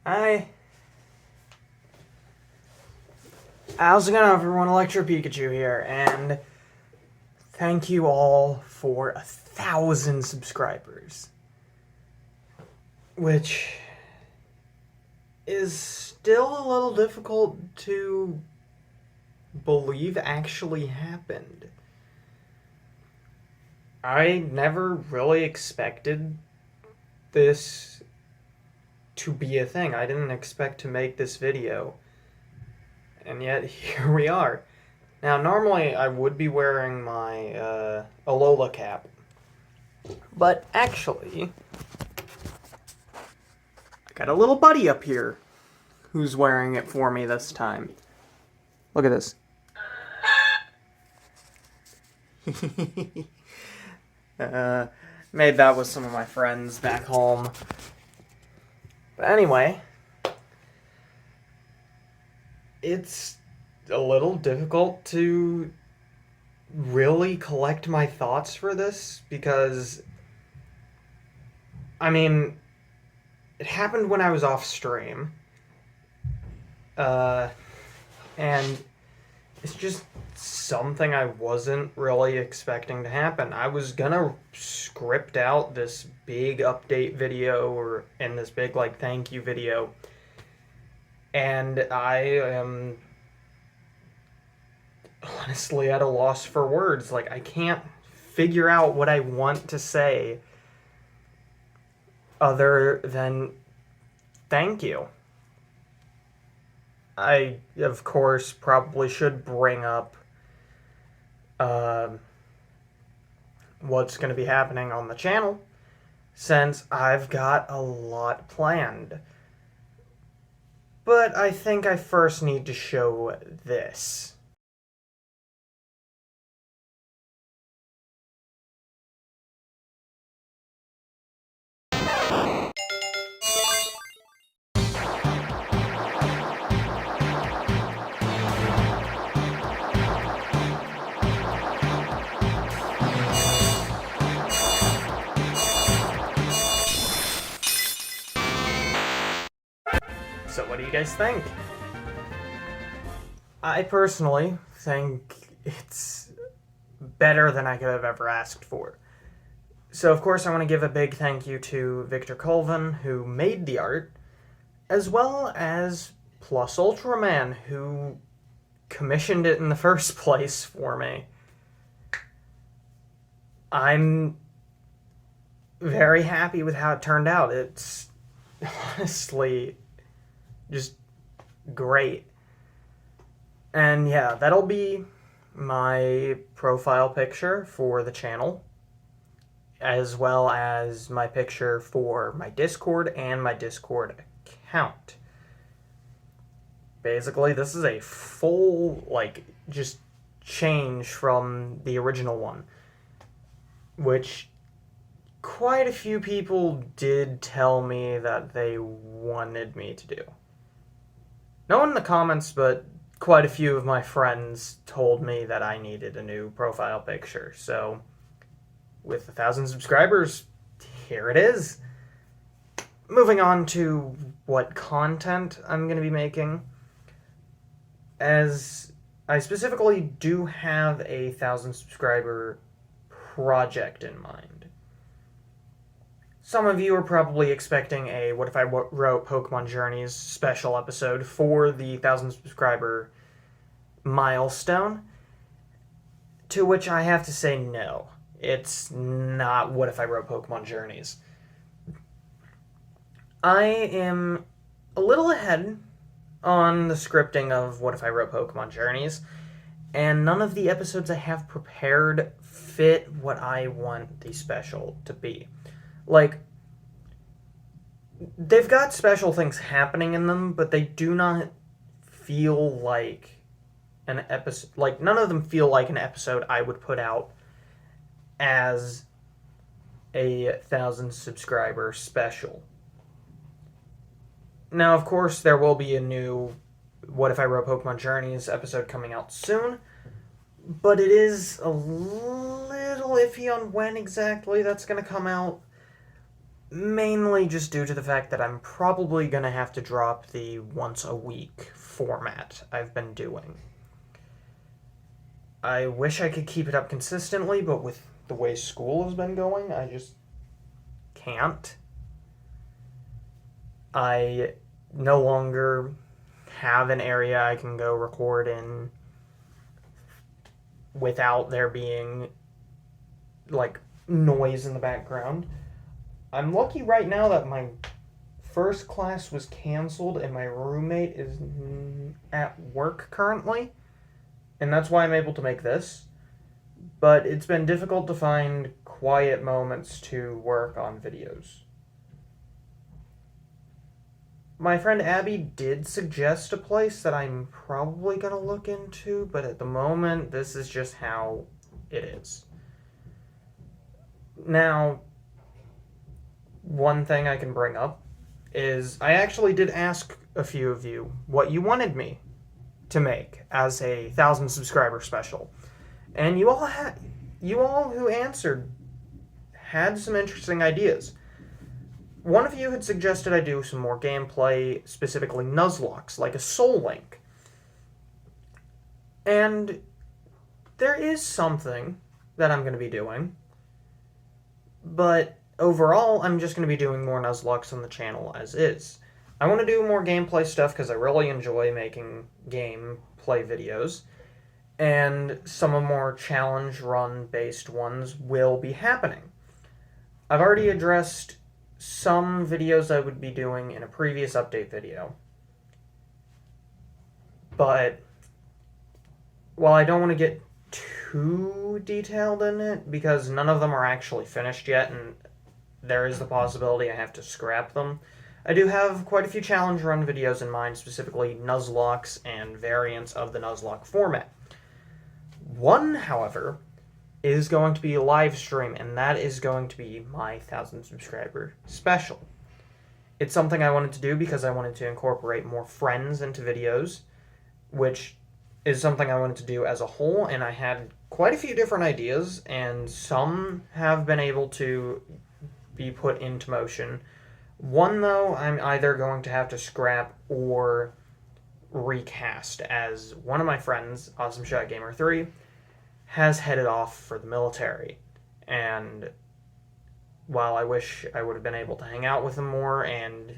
Hi. How's it going, everyone? Electro Pikachu here, and thank you all for 1,000 subscribers, which is still a little difficult to believe actually happened. I never really expected this to be a thing. I didn't expect to make this video. And yet, here we are. Now, normally I would be wearing my Alola cap. But actually, I got a little buddy up here who's wearing it for me this time. Look at this. Made that with some of my friends back home. But anyway, it's a little difficult to really collect my thoughts for this because, I mean, it happened when I was off stream. And it's just something I wasn't really expecting to happen. I was gonna script out this big update video in this big, thank you video. And I am honestly at a loss for words. I can't figure out what I want to say other than thank you. I, of course, probably should bring up what's going to be happening on the channel, since I've got a lot planned. But I think I first need to show this. So what do you guys think? I personally think it's better than I could have ever asked for. So of course I want to give a big thank you to Victor Colvin, who made the art, as well as Plus Ultraman, who commissioned it in the first place for me. I'm very happy with how it turned out. It's honestly just great. And yeah, that'll be my profile picture for the channel, as well as my picture for my Discord and my Discord account. Basically, this is a full, just change from the original one, which quite a few people did tell me that they wanted me to do. No one in the comments, but quite a few of my friends told me that I needed a new profile picture. So, with 1,000 subscribers, here it is. Moving on to what content I'm going to be making. As I specifically do have a 1,000 subscriber project in mind. Some of you are probably expecting a What If I Wrote Pokemon Journeys special episode for the 1,000 subscriber milestone, to which I have to say no. It's not What If I Wrote Pokemon Journeys. I am a little ahead on the scripting of What If I Wrote Pokemon Journeys, and none of the episodes I have prepared fit what I want the special to be. They've got special things happening in them, but they do not feel like an episode. None of them feel like an episode I would put out as a 1,000 subscriber special. Now, of course, there will be a new What If I Wrote Pokemon Journeys episode coming out soon, but it is a little iffy on when exactly that's going to come out. mainly just due to the fact that I'm probably going to have to drop the once a week format I've been doing. I wish I could keep it up consistently, but with the way school has been going, I just can't. I no longer have an area I can go record in without there being, like, noise in the background. I'm lucky right now that my first class was canceled and my roommate is at work currently, and that's why I'm able to make this. But it's been difficult to find quiet moments to work on videos. My friend Abby did suggest a place that I'm probably going to look into, but at the moment, this is just how it is. Now, one thing I can bring up is I actually did ask a few of you what you wanted me to make as a 1,000 subscriber special. And you all who answered had some interesting ideas. One of you had suggested I do some more gameplay, specifically Nuzlocke, like a Soul Link. And there is something that I'm going to be doing, but overall, I'm just going to be doing more Nuzlocke on the channel as is. I want to do more gameplay stuff because I really enjoy making gameplay videos, and some of more challenge run based ones will be happening. I've already addressed some videos I would be doing in a previous update video, but while I don't want to get too detailed in it because none of them are actually finished yet and there is the possibility I have to scrap them, I do have quite a few challenge run videos in mind, specifically Nuzlocke and variants of the Nuzlocke format. One, however, is going to be a live stream, and that is going to be my 1,000 subscriber special. It's something I wanted to do because I wanted to incorporate more friends into videos, which is something I wanted to do as a whole, and I had quite a few different ideas, and some have been able to be put into motion. One, though, I'm either going to have to scrap or recast, as one of my friends, Awesome Shot Gamer 3, has headed off for the military. And while I wish I would have been able to hang out with him more and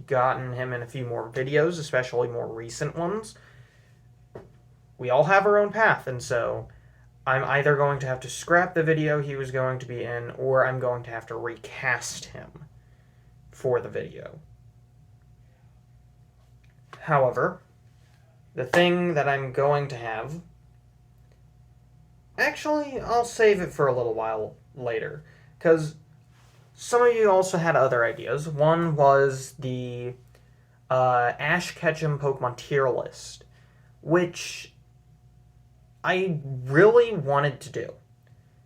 gotten him in a few more videos, especially more recent ones, we all have our own path, and so I'm either going to have to scrap the video he was going to be in, or I'm going to have to recast him for the video. However, the thing that I'm going to have, actually, I'll save it for a little while later, because some of you also had other ideas. One was the Ash Ketchum Pokemon tier list, which I really wanted to do.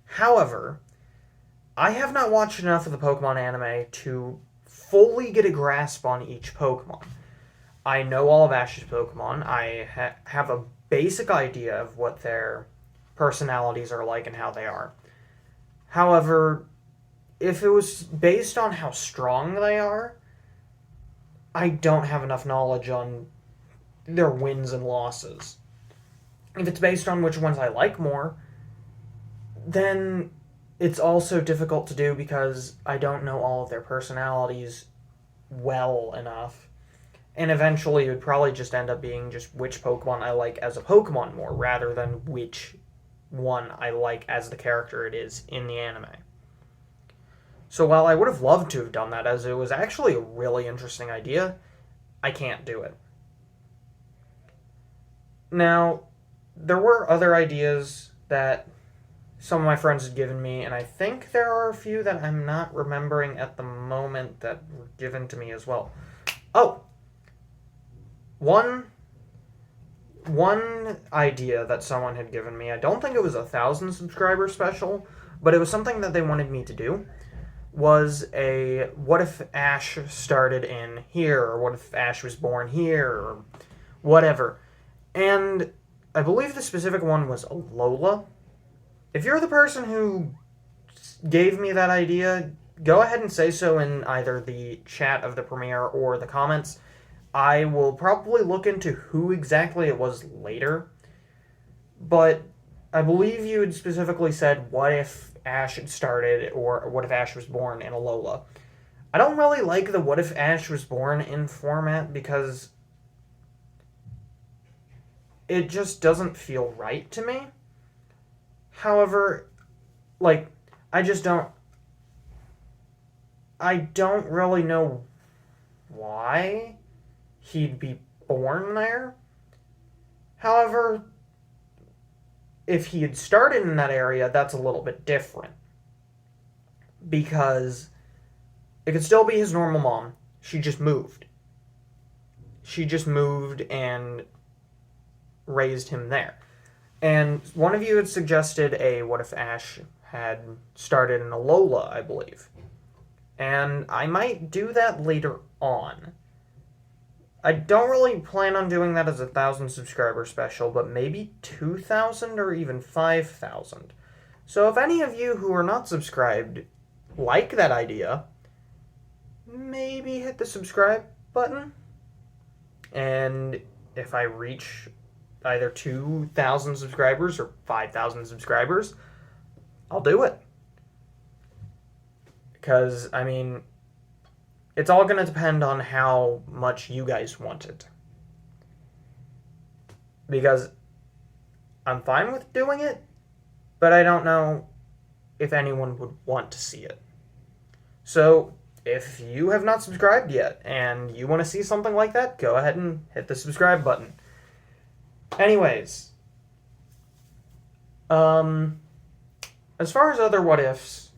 However, I have not watched enough of the Pokemon anime to fully get a grasp on each Pokemon. I know all of Ash's Pokemon. I have a basic idea of what their personalities are like and how they are. However, if it was based on how strong they are, I don't have enough knowledge on their wins and losses. If it's based on which ones I like more, then it's also difficult to do because I don't know all of their personalities well enough. And eventually it would probably just end up being just which Pokemon I like as a Pokemon more, rather than which one I like as the character it is in the anime. So while I would have loved to have done that, as it was actually a really interesting idea, I can't do it. Now, there were other ideas that some of my friends had given me, and I think there are a few that I'm not remembering at the moment that were given to me as well. Oh! One idea that someone had given me, I don't think it was a 1,000 subscriber special, but it was something that they wanted me to do, was a what if Ash started in here, or what if Ash was born here, or whatever. And I believe the specific one was Alola. If you're the person who gave me that idea, go ahead and say so in either the chat of the premiere or the comments. I will probably look into who exactly it was later, but I believe you had specifically said, what if Ash had started, or what if Ash was born in Alola? I don't really like the what if Ash was born in format because it just doesn't feel right to me. However, like, I don't really know why he'd be born there. However, if he had started in that area, that's a little bit different. Because it could still be his normal mom. She just moved. She just moved and raised him there. And one of you had suggested a what if Ash had started in Alola, I believe. And I might do that later on. I don't really plan on doing that as a 1,000 subscriber special, but maybe 2,000 or even 5,000. So if any of you who are not subscribed like that idea, maybe hit the subscribe button. And if I reach either 2,000 subscribers or 5,000 subscribers, I'll do it. Because, I mean, it's all going to depend on how much you guys want it. Because I'm fine with doing it, but I don't know if anyone would want to see it. So, if you have not subscribed yet and you want to see something like that, go ahead and hit the subscribe button. Anyways, as far as other what ifs,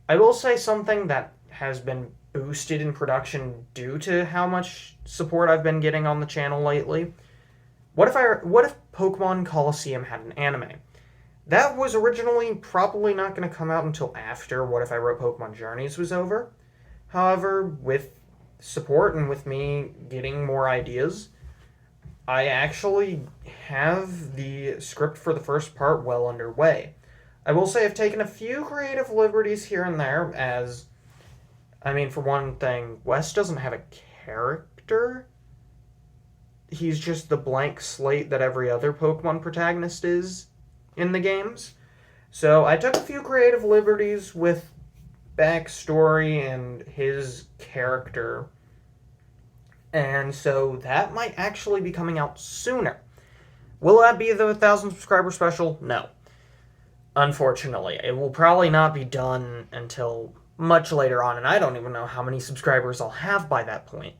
I will say something that has been boosted in production due to how much support I've been getting on the channel lately. What if Pokemon Colosseum had an anime? That was originally probably not going to come out until after What If I Wrote Pokemon Journeys was over. However, with support and with me getting more ideas, I actually have the script for the first part well underway. I will say I've taken a few creative liberties here and there, as, I mean, for one thing, Wes doesn't have a character. He's just the blank slate that every other Pokemon protagonist is in the games. So I took a few creative liberties with backstory and his character, and so that might actually be coming out sooner. Will that be the 1,000 subscriber special? No. Unfortunately. It will probably not be done until much later on, and I don't even know how many subscribers I'll have by that point.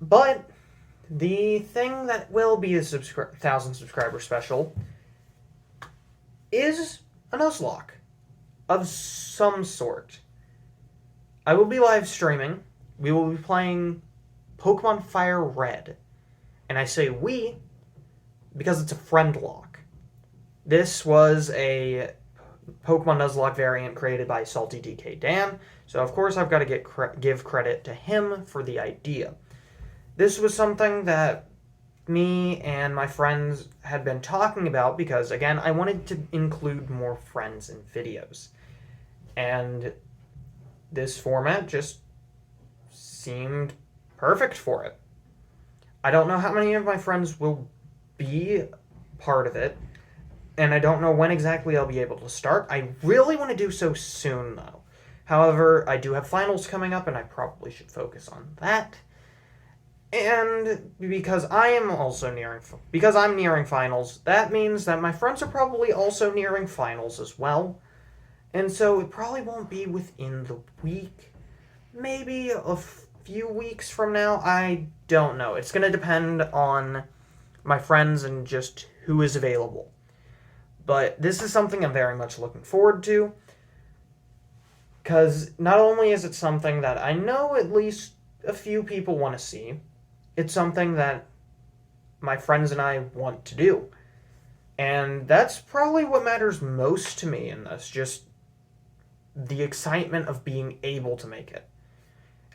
But the thing that will be a 1,000 subscriber special is a Nuzlocke of some sort. I will be live streaming. We will be playing Pokemon Fire Red. And I say we because it's a friend lock. This was a Pokemon Nuzlocke variant created by Salty DK Dan, so of course I've got to give credit to him for the idea. This was something that me and my friends had been talking about because, again, I wanted to include more friends in videos. And this format just seemed perfect for it. I don't know how many of my friends will be part of it, and I don't know when exactly I'll be able to start. I really want to do so soon, though. However, I do have finals coming up, and I probably should focus on that. And because I'm nearing finals, that means that my friends are probably also nearing finals as well. And so it probably won't be within the week. Maybe a few weeks from now. I don't know. It's going to depend on my friends and just who is available. But this is something I'm very much looking forward to. Because not only is it something that I know at least a few people want to see, it's something that my friends and I want to do. And that's probably what matters most to me in this, just the excitement of being able to make it.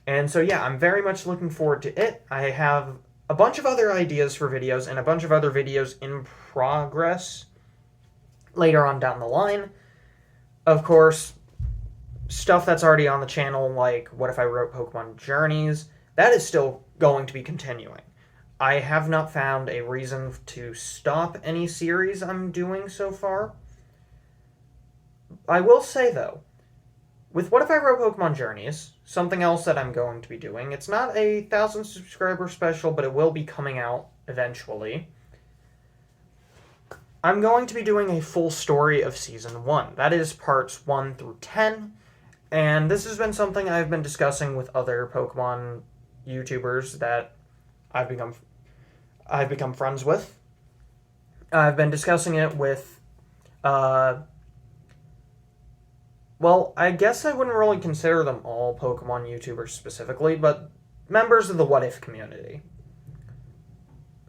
And so yeah, I'm very much looking forward to it. I have a bunch of other ideas for videos and a bunch of other videos in progress later on down the line. Of course, stuff that's already on the channel, like What If I Wrote Pokemon Journeys, that is still going to be continuing. I have not found a reason to stop any series I'm doing so far. I will say, though, with What If I Wrote Pokemon Journeys, something else that I'm going to be doing, it's not a 1,000 subscriber special, but it will be coming out eventually. I'm going to be doing a full story of Season 1. That is parts 1 through 10, and this has been something I've been discussing with other Pokemon YouTubers that I've become friends with. I've been discussing it with, well, I guess I wouldn't really consider them all Pokemon YouTubers specifically, but members of the What If community,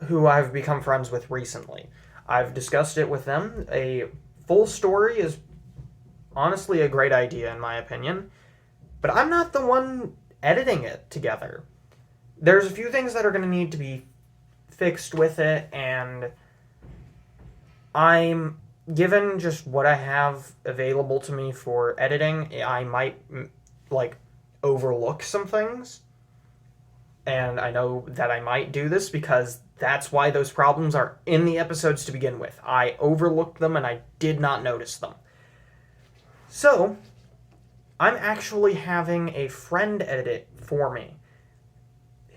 who I've become friends with recently. I've discussed it with them. A full story is honestly a great idea, in my opinion, but I'm not the one editing it together. There's a few things that are going to need to be fixed with it, and I'm given just what I have available to me for editing, I might overlook some things, and I know that I might do this because that's why those problems are in the episodes to begin with. I overlooked them and I did not notice them. So I'm actually having a friend edit it for me,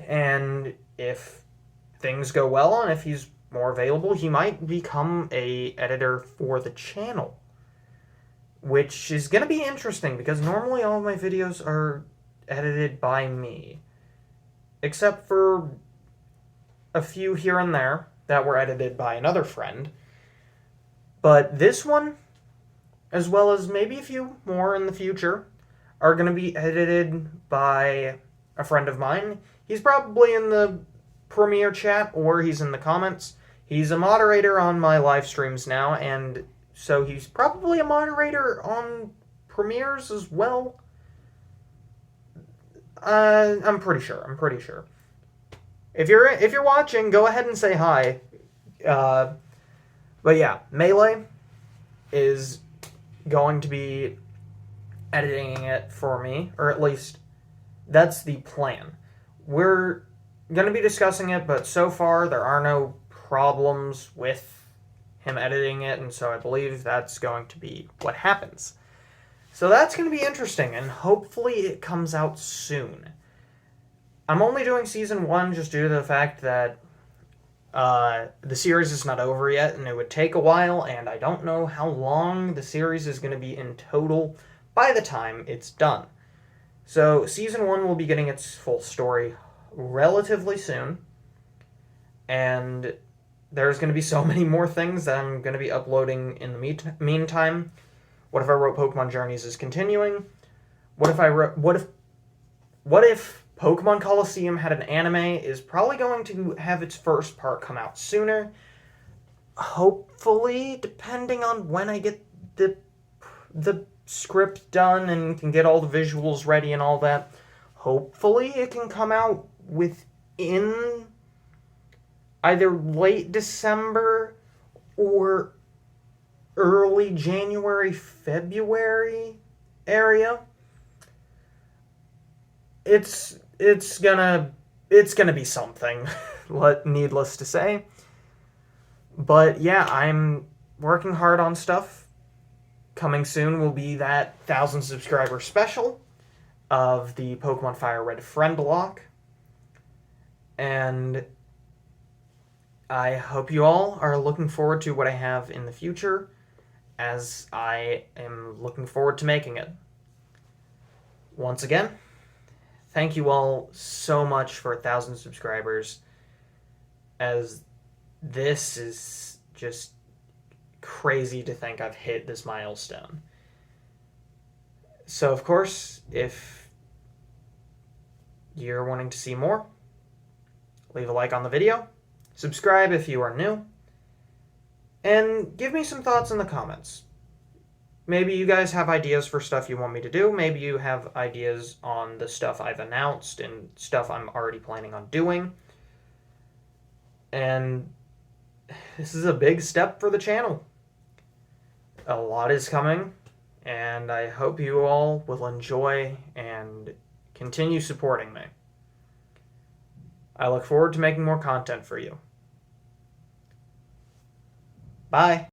and if things go well and if he's more available, he might become a editor for the channel, which is going to be interesting because normally all of my videos are edited by me, except for a few here and there that were edited by another friend. But this one, as well as maybe a few more in the future, are going to be edited by a friend of mine. He's probably in the Premiere chat or he's in the comments. He's a moderator on my live streams now, and so he's probably a moderator on Premieres as well. I'm pretty sure. If you're watching, go ahead and say hi. But yeah, Melee is going to be editing it for me, or at least that's the plan. We're going to be discussing it, but so far there are no problems with him editing it, and so I believe that's going to be what happens. So that's going to be interesting, and hopefully it comes out soon. I'm only doing Season 1 just due to the fact that the series is not over yet, and it would take a while, and I don't know how long the series is going to be in total by the time it's done. So Season 1 will be getting its full story relatively soon, and there's going to be so many more things that I'm going to be uploading in the meantime. What If I Wrote Pokemon Journeys is continuing. What if Pokemon Coliseum had an anime is probably going to have its first part come out sooner. Hopefully, depending on when I get the script done and can get all the visuals ready and all that. Hopefully it can come out within either late December or early January, February area. It's gonna be something, needless to say. But yeah, I'm working hard on stuff. Coming soon will be that 1,000 subscriber special of the Pokemon Fire Red friend lock. And I hope you all are looking forward to what I have in the future, as I am looking forward to making it. Once again, thank you all so much for 1,000 subscribers, as this is just crazy to think I've hit this milestone. So, of course, if you're wanting to see more, leave a like on the video, subscribe if you are new, and give me some thoughts in the comments. Maybe you guys have ideas for stuff you want me to do. Maybe you have ideas on the stuff I've announced and stuff I'm already planning on doing. And this is a big step for the channel. A lot is coming, and I hope you all will enjoy and continue supporting me. I look forward to making more content for you. Bye!